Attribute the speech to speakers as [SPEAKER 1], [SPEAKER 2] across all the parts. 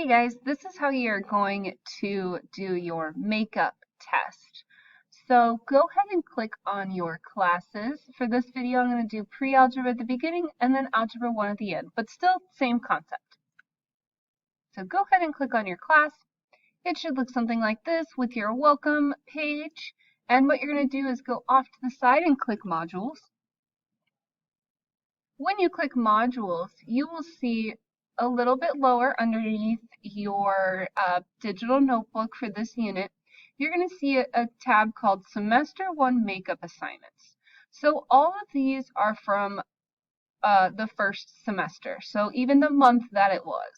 [SPEAKER 1] Hey guys, this is how you're going to do your makeup test. So go ahead and click on your classes. For this video, I'm going to do pre-algebra at the beginning and then algebra 1 at the end, but still same concept. So go ahead and click on your class. It should look something like this with your welcome page. And what you're going to do is go off to the side and click modules. When you click modules, you will see a little bit lower underneath your digital notebook for this unit, you're going to see a tab called Semester 1 Makeup Assignments. So all of these are from the first semester, so even the month that it was.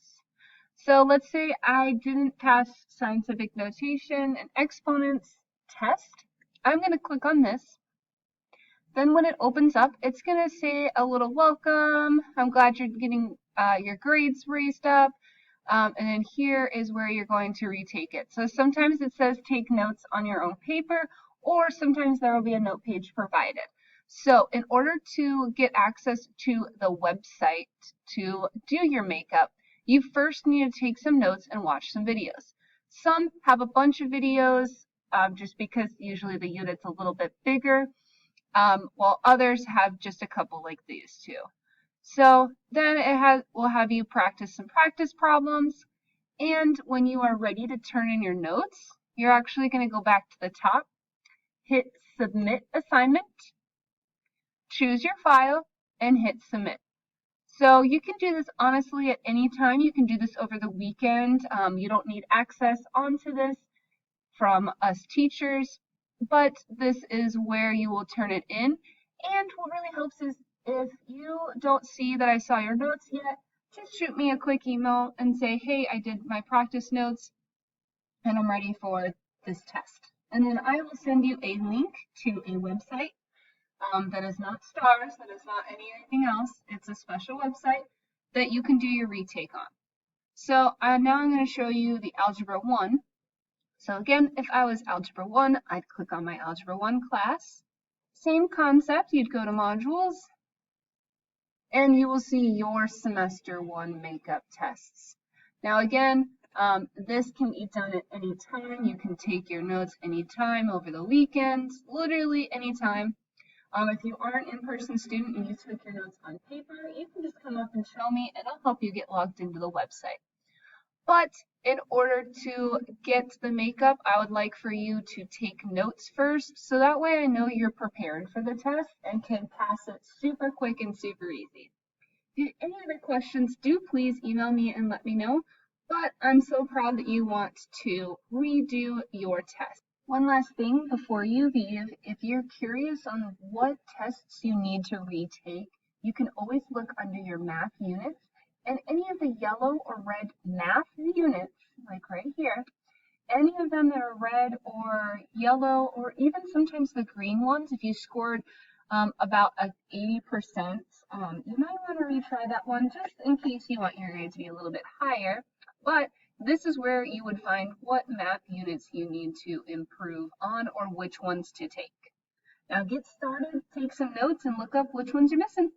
[SPEAKER 1] So let's say I didn't pass scientific notation and exponents test. I'm going to click on this. Then when it opens up, it's going to say a little welcome. I'm glad you're getting your grades raised up. And then here is where you're going to retake it. So sometimes it says take notes on your own paper, or sometimes there will be a note page provided. So in order to get access to the website to do your makeup, you first need to take some notes and watch some videos. Some have a bunch of videos just because usually the unit's a little bit bigger. While others have just a couple like these two. So then will have you practice some practice problems, and when you are ready to turn in your notes, you're actually going to go back to the top, hit Submit Assignment, choose your file, and hit Submit. So you can do this honestly at any time. You can do this over the weekend. You don't need access onto this from us teachers, but this is where you will turn it in. And what really helps is if you don't see that I saw your notes yet, just shoot me a quick email and say, hey, I did my practice notes and I'm ready for this test. And then I will send you a link to a website that is not STARS, that is not anything else. It's a special website that you can do your retake on. So now I'm going to show you the Algebra 1. So again, if I was Algebra 1, I'd click on my Algebra 1 class. Same concept, you'd go to modules, and you will see your Semester 1 makeup tests. Now again, this can be done at any time. You can take your notes anytime over the weekend, literally anytime. If you are an in-person student and you took your notes on paper, you can just come up and show me, and I'll help you get logged into the website. But in order to get the makeup, I would like for you to take notes first, so that way I know you're prepared for the test and can pass it super quick and super easy. If you have any other questions, do please email me and let me know. But I'm so proud that you want to redo your test. One last thing before you leave, if you're curious on what tests you need to retake, you can always look under your math units. And any of the yellow or red math units, like right here, any of them that are red or yellow, or even sometimes the green ones, if you scored about 80%, you might want to retry that one just in case you want your grade to be a little bit higher. But this is where you would find what math units you need to improve on or which ones to take. Now get started, take some notes, and look up which ones you're missing.